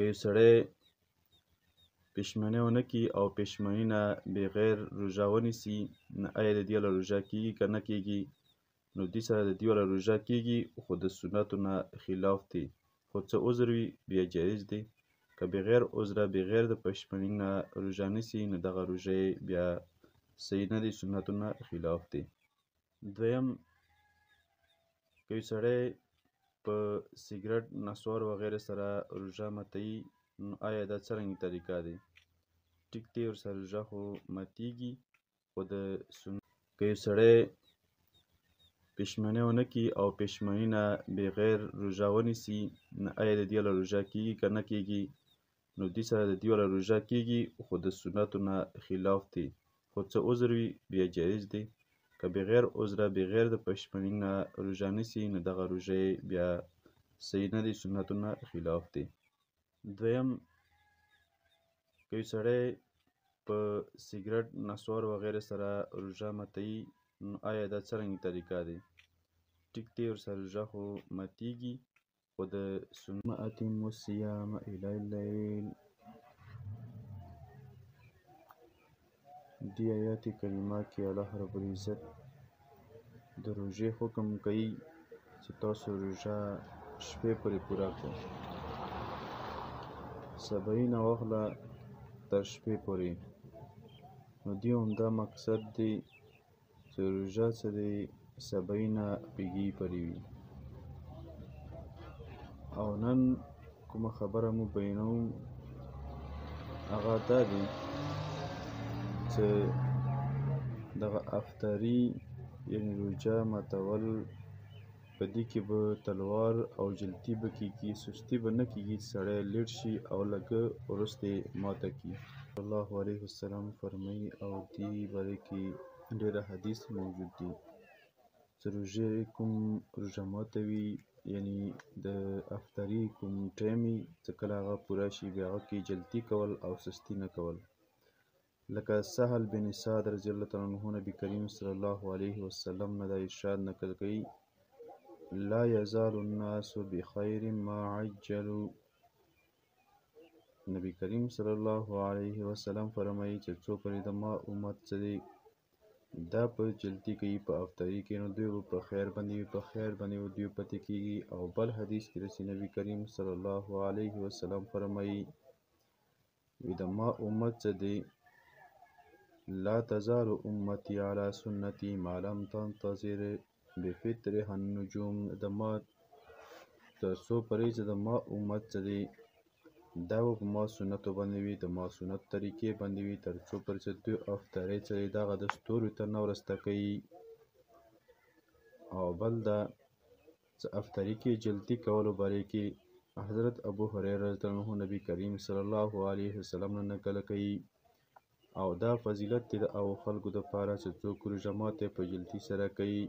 که یو سړی پښیماني ونه کړي او پښیماني نه بغیر روژه ونیسي، نو آیا د دې والا روژه کېږي که نه کېږي؟ نو دې سره د دې والا روژه کېږي، خو د سنتو نه خلاف دی. خو څه عذر وي بیا جایز دی. که بغیر عذره بغیر د پښیماني نه روژه نیسي، نو دغه روژه یې بیا صحیح نه دی، سنتو نه خلاف دی. دویم، که یو سړی په سګرټ، نسوار وغیره سره روژه ماتوي، نو آیا دا څرنګه طریقه دی؟ ټیک دی، ورسره روژه خو ماتیږي، خو د که یو سړی پښیماني ونه کړي او پښیماني نه بغیر روژه ونیسي، نو آیا د دې والا روژه کېږي که نه کېږي؟ نو دې سره د دې والا روژه کېږي، خو د سنتو نه خلاف دی. خو څه عذر وي بیا جایز دی. که بغیر عذره بغیر د پښیماني نه روژه نیسي، نو دغه روژه یې بیا صحیح نه دی، سنتو نه خلاف دی. دویم، که یو سړی په سګرټ، نسوار وغیره سره روژه ماتوي، نو آیا دا څرنګه طریقه دی؟ ټیک دی، ورسره روژه خو ماتیږي، خو د ثم اتموا الصيام الى الليل. دې آیات کریمه کې الله رب العزت د روژې حکم کوي چې تاسو روژه شپې پورې پوره کړئ. سبعی نه واخله تر شپې پورې. نو دې همدا مقصد دی چې روژه څه دی، سبعی نه پېږې پورې وي. او نن کومه خبره مو بیانوم، هغه دا دی چې دغه افطاري یعنې روژه ماتول، په دې کې به تلوار او جلدي به کېږي، سستي به نه کېږي چې سړی لیټ شي او لږه وروسته یې ماته کړي. صلی الله علیه وسلم فرمایي، او دې باره کې ډېره حدیث موجود دي چې کوم روژه ماتوي، یعنې د افطاري کوم ټایم وي چې کله هغه پوره شي، بیا هغه کې جلدي کول او سستي نه کول. لکه سهل بن سعد رضی الله تعالی عنه نبی کریم صلی الله علیه وسلم نه دا ارشاد نقل کوي: لا یزال الناس بخیر ما عجلوا. نبی کریم صلی الله علیه وسلم فرمایي چې څو پرې د ما امت څه دی، دا په جلدي کوي په افطاري کې، نو دوی به په خیر باندې وي، په خیر باندې به دوی پاتې کېږي. او بل حدیث کې رسي نبی کریم صلی الله علیه وسلم فرمایي، وي د ما امت څه دی، لا تزال امتی علی سنتي ما لم تنتظر بفطرها النجوم. د ما تر څو پرې چې د ما امت څه دی، دا به په ما سنتو باندې وي، د ما سنت طریقې باندې وي، تر څو پرې چې دوی افطاري څه دی دغه د ستورو ته نه ورسته کوي. او بل دا چې افطاري کې جلدي کولو باره کې حضرت ابو هریره رضی الله عنه نبی کریم صلی الله علیه وسلم نه نقل کوي، او دا فضیلت دی د هغو خلکو دپاره چې څوک روژه ماتې په جلدي سره کوي.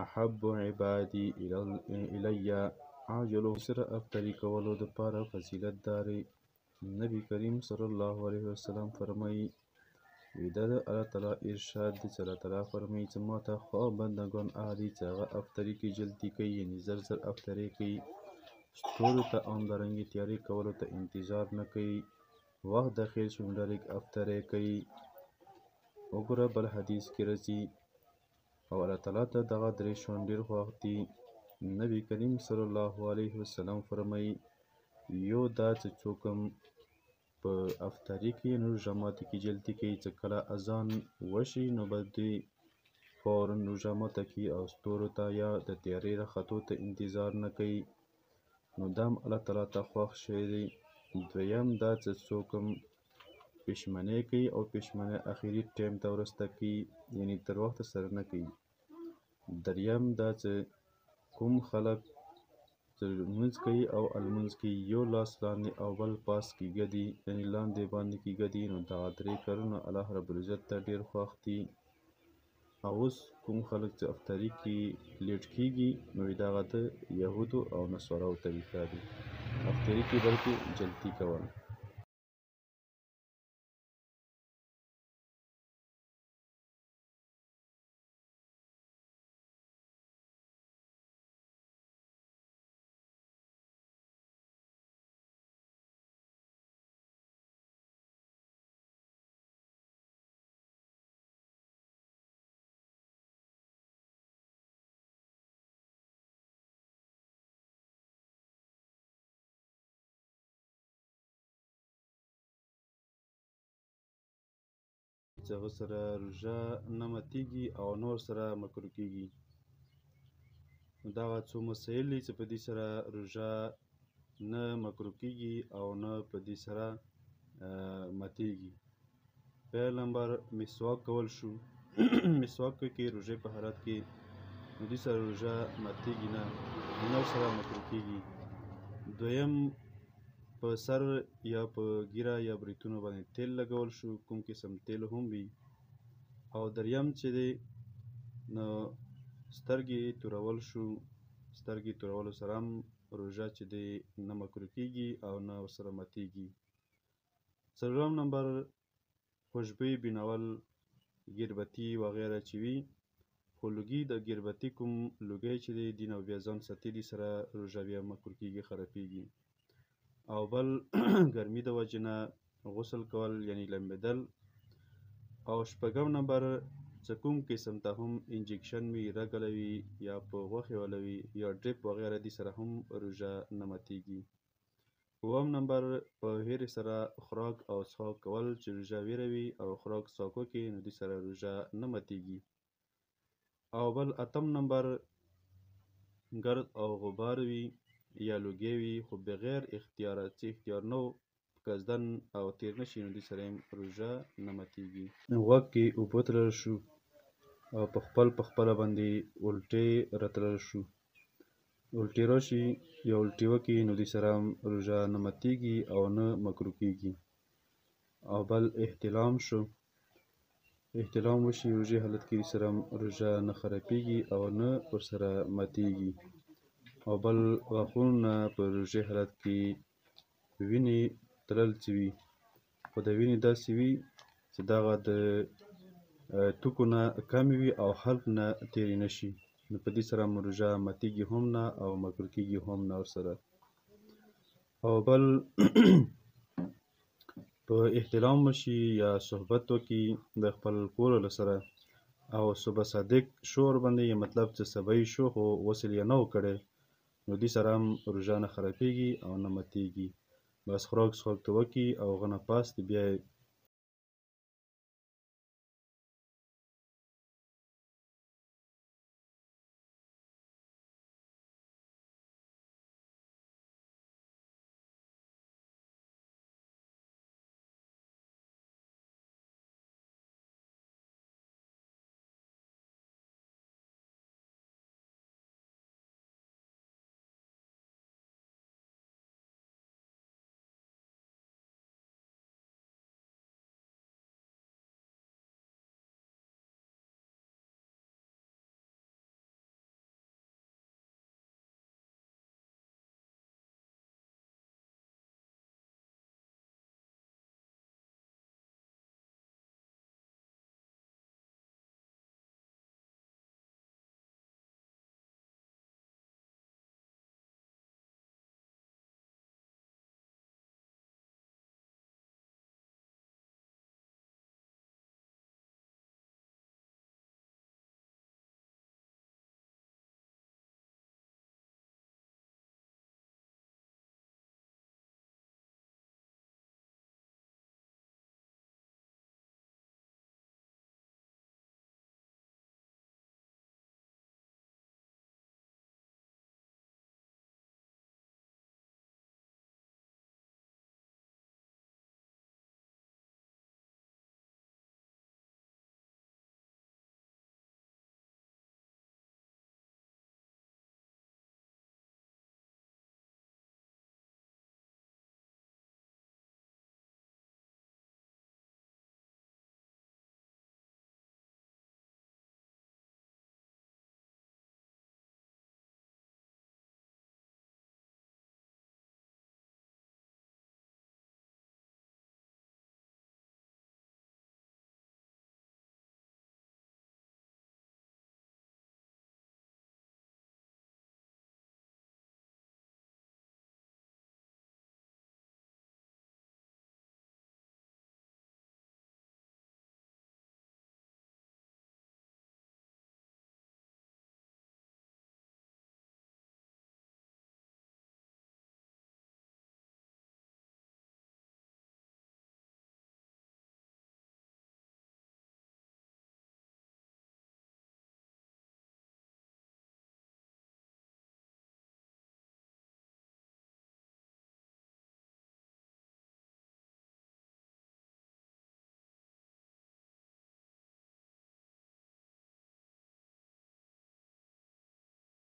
احب عبادي الی عاجلو، سره افطاري کولو دپاره فضیلت داري. نبی کریم صلی الله علیه وسلم فرمایي، وي دا د الله تعالی ارشاد دی چې الله تعالی فرمایي چې ما ته خوا بندګان هغه دي چې هغه افطاري کې جلدي کوي، یعنې زر زر افطاري کوي، ستورو ته همدارنګې تیارې کولو ته انتظار نه کوي، وخت داخل شي ډایرکټ افطاري کوي. وګوره بل حدیث کې راځي، او الله تعالی ته دغه درې شیان ډېر خوښ دي. نبی کریم صلی الله علیه وسلم فرمایي، یو دا چې څوک هم په افطاري کې روژه ماتي کې جلدي کوي، چې کله اذان وشي نو به دوی فوراً روژه ماته کړي او ستورو ته یا د تیارې راختو ته انتظار نه کوي، نو دا هم الله تعالی ته خوښ شوی دی. دویم دا چې څوک هم پښیماني کوي او پښیماني اخري ټایم ته ورسته کوي، یعنې تر وخته سره نه کوي. دریم دا چې کوم خلک چې لمونځ کوي او المونځ کوي، یو لاس لاندې او بل پاس کې ګدي، یعنې لاندې باندې کې ګدي، نو دغه درې کارونه الله رب العزت ته ډېر خوښ دي. او اوس کوم خلک چې افطاري کې لیټ کېږي، نو دغه د یهودو او نصاراو طریقه دي، افطاري کې بلکې جلدي کول. چې هغه سره روژه نه ماتېږي او نور سره مکروه کېږي. دغه څو مسایل دي چې په دې سره روژه نه مکروه کېږي او نه په دې سره ماتېږي. پیل نمبر مسواک کول شو. مسواک کوي کې روژې په حالت کې نو دې سره روژه ماتېږي نه، نور سره مکروه کېږي. دویم په سر یا په ګیره یا بریتونو باندې تیل لګول شو، کوم قسم تیل هم وي. او دریم چې دی نو سترګې تورول شو. سترګې تورولو سره هم روژه چې دی نه مکروه کېږي او نه ورسره ماتېږي. څلورم نمبر خوشبويي بینول، ګربتي وغیره چې وي، خو لوګي د ګربتي کوم لوګی چې دی دین او بیا ځان ساتي دي سره روژه بیا مکروه کېږي، خرابېږي. او بل ګرمي د وجې نه غسل کول یعنی لمبېدل. او شپږم نمبر چې کوم قسم ته هم انجکشن وي، رګله وي یا په غوښې والا وي یا ډریپ وغیره دي سره هم روژه نه ماتېږي. اووم نمبر په هیرې سره خوراک او څښاک کول چې روژه ویروي او خوراک څښاک وکړي نو دې سره روژه نه ماتېږي. او بل اتم نمبر ګرد او غبار وي یا لوګی وي خو بغیر اختیاره، چې اختیار نه و قصدن او تیر نشي نو دې سره هم روژه نه ماتېږي. غوږ کې اوبه تلل شو او په خپله باندې الټۍ راتلل شو. الټي راشي یا الټي وکړي نو دې سره هم روژه نه ماتېږي او نه مکروه کېږي. او بل احتلام شو. احتلام وشي روژې حالت کې دې سره هم روژه نه خرابېږي او نه ورسره ماتېږي. او بل غاښونه په روژې حالت کې وینې تلل چې وي، خو د وینې داسې وي چې دغه د توکو نه کمې وي او حلق نه تېرې نه شي نو په دې سره هم روژه ماتېږي هم نه او مکروه کېږي هم نه ورسره. او بل په احتلام وشي یا صحبت وکړي د خپل کور له سره او صبح صادق شو ورباندې، یا مطلب چې سبا یې شو خو غسل یې نه و کړی نو دې سره هم روژه نه خرابېږي او نه ماتېږي. بس خوراک څښاک ته وکړي او هغه نه پاس بیا یې